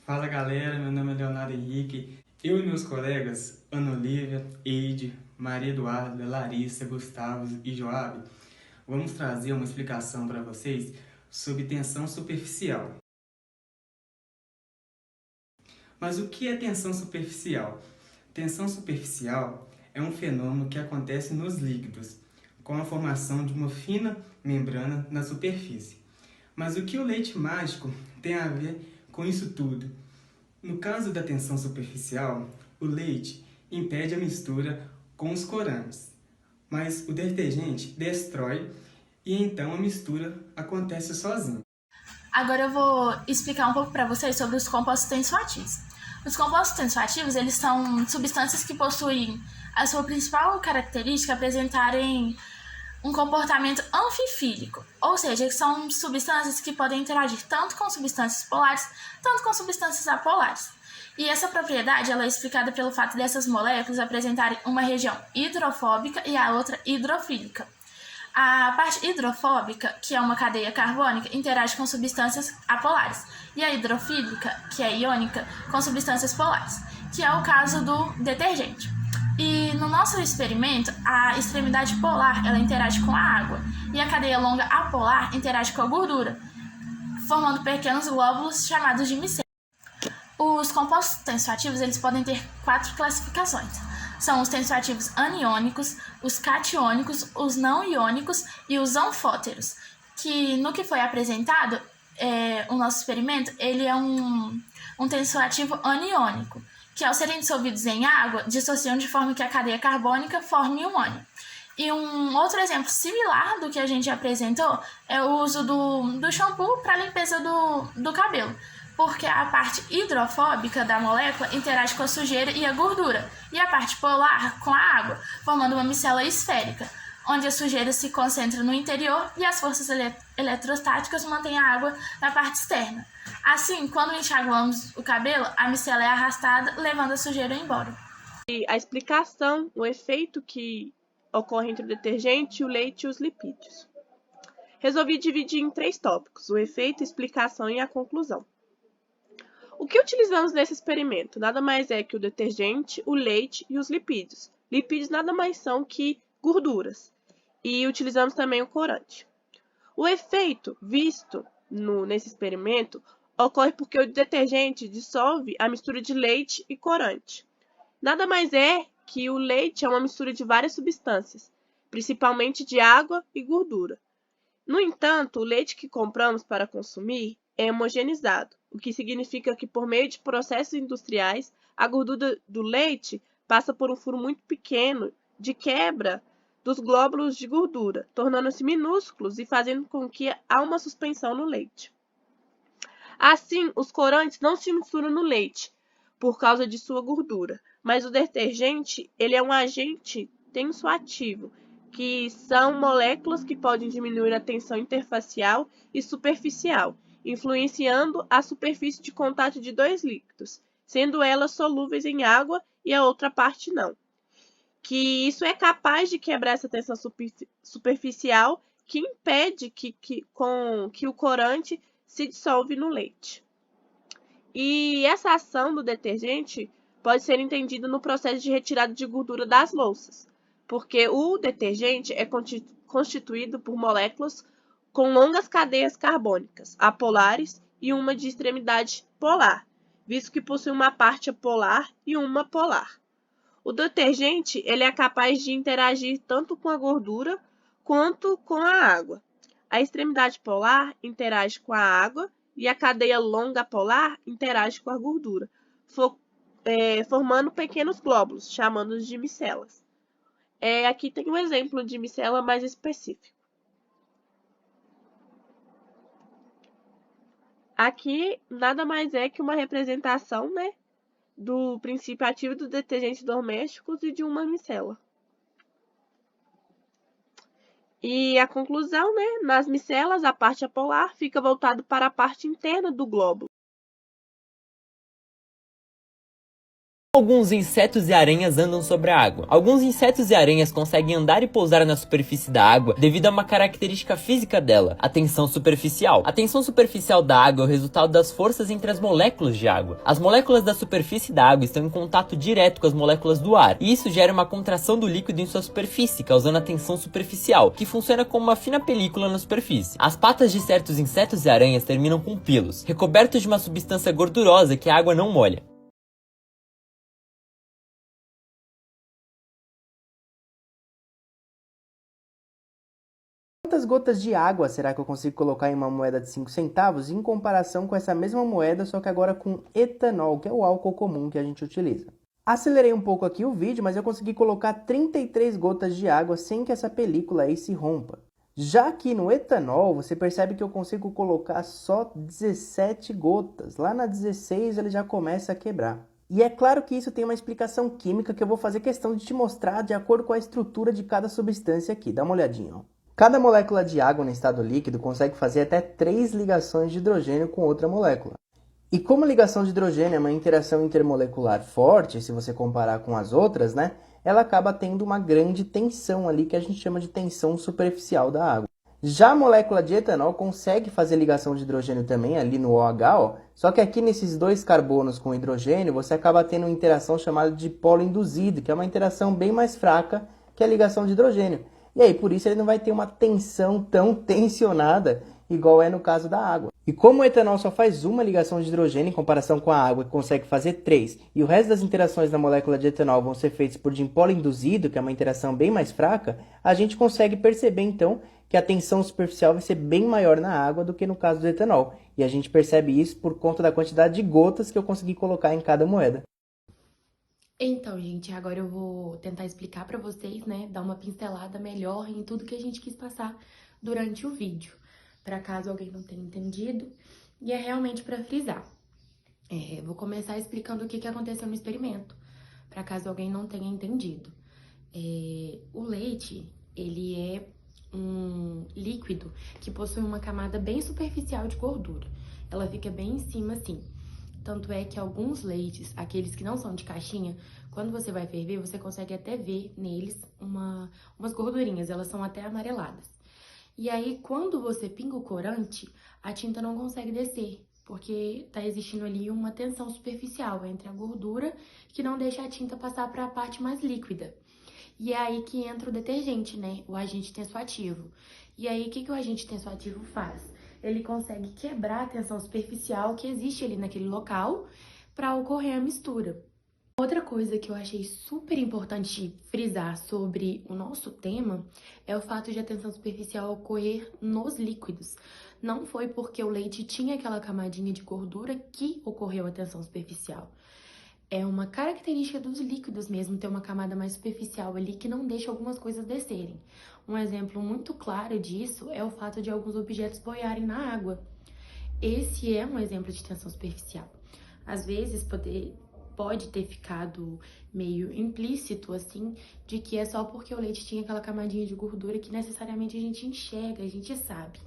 Fala galera, meu nome é Leonardo Henrique. Eu e meus colegas, Ana Olivia, Eide, Maria Eduarda, Larissa, Gustavo e Joab, vamos trazer uma explicação para vocês sobre tensão superficial. Mas o que é tensão superficial? Tensão superficial é um fenômeno que acontece nos líquidos, com a formação de uma fina membrana na superfície. Mas o que o leite mágico tem a ver com isso tudo? No caso da tensão superficial, o leite impede a mistura com os corantes, mas o detergente destrói e então a mistura acontece sozinha. Agora eu vou explicar um pouco para vocês sobre os compostos tensioativos. Os compostos tensioativos, eles são substâncias que possuem a sua principal característica apresentarem um comportamento anfifílico, ou seja, são substâncias que podem interagir tanto com substâncias polares, tanto com substâncias apolares. E essa propriedade ela é explicada pelo fato dessas moléculas apresentarem uma região hidrofóbica e a outra hidrofílica. A parte hidrofóbica, que é uma cadeia carbônica, interage com substâncias apolares, e a hidrofílica, que é iônica, com substâncias polares, que é o caso do detergente. E no nosso experimento, a extremidade polar ela interage com a água e a cadeia longa apolar interage com a gordura, formando pequenos glóbulos chamados de micélio. Os compostos tensioativos eles podem ter 4 classificações. São os tensioativos aniônicos, os catiônicos, os não iônicos e os anfóteros, que no que foi apresentado, o nosso experimento, ele é um tensioativo aniônico, que ao serem dissolvidos em água, dissociam de forma que a cadeia carbônica forme um ânion. E um outro exemplo similar do que a gente apresentou é o uso do shampoo para limpeza do cabelo, porque a parte hidrofóbica da molécula interage com a sujeira e a gordura, e a parte polar com a água, formando uma micela esférica, onde a sujeira se concentra no interior e as forças eletrostáticas mantêm a água na parte externa. Assim, quando enxaguamos o cabelo, a micela é arrastada, levando a sujeira embora. E a explicação, o efeito que ocorre entre o detergente, o leite e os lipídios. Resolvi dividir em 3 tópicos: o efeito, a explicação e a conclusão. O que utilizamos nesse experimento? Nada mais é que o detergente, o leite e os lipídios. Lipídios nada mais são que gorduras. E utilizamos também o corante. O efeito visto nesse experimento ocorre porque o detergente dissolve a mistura de leite e corante. Nada mais é que o leite é uma mistura de várias substâncias, principalmente de água e gordura. No entanto, o leite que compramos para consumir é homogeneizado, o que significa que por meio de processos industriais, a gordura do leite passa por um furo muito pequeno de quebra dos glóbulos de gordura, tornando-se minúsculos e fazendo com que há uma suspensão no leite. Assim, os corantes não se misturam no leite por causa de sua gordura, mas o detergente ele é um agente tensoativo, que são moléculas que podem diminuir a tensão interfacial e superficial, influenciando a superfície de contato de 2 líquidos, sendo elas solúveis em água e a outra parte não. Que isso é capaz de quebrar essa tensão superficial que impede que o corante se dissolve no leite. E essa ação do detergente pode ser entendida no processo de retirada de gordura das louças, porque o detergente é constituído por moléculas com longas cadeias carbônicas, apolares e uma de extremidade polar, visto que possui uma parte apolar e uma polar. O detergente ele é capaz de interagir tanto com a gordura quanto com a água. A extremidade polar interage com a água e a cadeia longa polar interage com a gordura, formando pequenos glóbulos, chamando-os de micelas. Aqui tem um exemplo de micela mais específico. Aqui nada mais é que uma representação, né, do princípio ativo dos detergentes domésticos e de uma micela. E a conclusão, né, nas micelas, a parte apolar fica voltada para a parte interna do glóbulo. Alguns insetos e aranhas andam sobre a água. Alguns insetos e aranhas conseguem andar e pousar na superfície da água devido a uma característica física dela, a tensão superficial. A tensão superficial da água é o resultado das forças entre as moléculas de água. As moléculas da superfície da água estão em contato direto com as moléculas do ar, e isso gera uma contração do líquido em sua superfície, causando a tensão superficial, que funciona como uma fina película na superfície. As patas de certos insetos e aranhas terminam com pelos, recobertos de uma substância gordurosa que a água não molha. Quantas gotas de água será que eu consigo colocar em uma moeda de 5 centavos em comparação com essa mesma moeda, só que agora com etanol, que é o álcool comum que a gente utiliza? Acelerei um pouco aqui o vídeo, mas eu consegui colocar 33 gotas de água sem que essa película aí se rompa. Já aqui no etanol, você percebe que eu consigo colocar só 17 gotas. Lá na 16 ele já começa a quebrar. E é claro que isso tem uma explicação química que eu vou fazer questão de te mostrar de acordo com a estrutura de cada substância aqui. Dá uma olhadinha, ó. Cada molécula de água no estado líquido consegue fazer até 3 ligações de hidrogênio com outra molécula. E como ligação de hidrogênio é uma interação intermolecular forte, se você comparar com as outras, né, ela acaba tendo uma grande tensão ali que a gente chama de tensão superficial da água. Já a molécula de etanol consegue fazer ligação de hidrogênio também ali no OH, ó, só que aqui nesses dois carbonos com hidrogênio você acaba tendo uma interação chamada de polo induzido, que é uma interação bem mais fraca que a ligação de hidrogênio. E aí, por isso ele não vai ter uma tensão tão tensionada igual é no caso da água. E como o etanol só faz uma ligação de hidrogênio em comparação com a água, que consegue fazer 3, e o resto das interações da molécula de etanol vão ser feitas por dipolo induzido, que é uma interação bem mais fraca, a gente consegue perceber então que a tensão superficial vai ser bem maior na água do que no caso do etanol. E a gente percebe isso por conta da quantidade de gotas que eu consegui colocar em cada moeda. Então, gente, agora eu vou tentar explicar pra vocês, né, dar uma pincelada melhor em tudo que a gente quis passar durante o vídeo, pra caso alguém não tenha entendido, e é realmente pra frisar. Vou começar explicando o que aconteceu no experimento, pra caso alguém não tenha entendido. O leite, ele é um líquido que possui uma camada bem superficial de gordura. Ela fica bem em cima, assim. Tanto é que alguns leites, aqueles que não são de caixinha, quando você vai ferver, você consegue até ver neles umas gordurinhas, elas são até amareladas. E aí, quando você pinga o corante, a tinta não consegue descer, porque tá existindo ali uma tensão superficial entre a gordura, que não deixa a tinta passar para a parte mais líquida. E é aí que entra o detergente, né? O agente tensoativo. E aí, o que o agente tensoativo faz? Ele consegue quebrar a tensão superficial que existe ali naquele local para ocorrer a mistura. Outra coisa que eu achei super importante frisar sobre o nosso tema é o fato de a tensão superficial ocorrer nos líquidos. Não foi porque o leite tinha aquela camadinha de gordura que ocorreu a tensão superficial. É uma característica dos líquidos mesmo, ter uma camada mais superficial ali que não deixa algumas coisas descerem. Um exemplo muito claro disso é o fato de alguns objetos boiarem na água. Esse é um exemplo de tensão superficial. Às vezes pode ter ficado meio implícito, assim, de que é só porque o leite tinha aquela camadinha de gordura que necessariamente a gente enxerga, a gente sabe.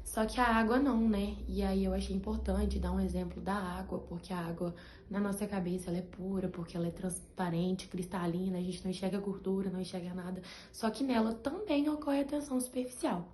Só que a água não, né? E aí eu achei importante dar um exemplo da água, porque a água, na nossa cabeça, ela é pura, porque ela é transparente, cristalina, a gente não enxerga gordura, não enxerga nada. Só que nela também ocorre a tensão superficial.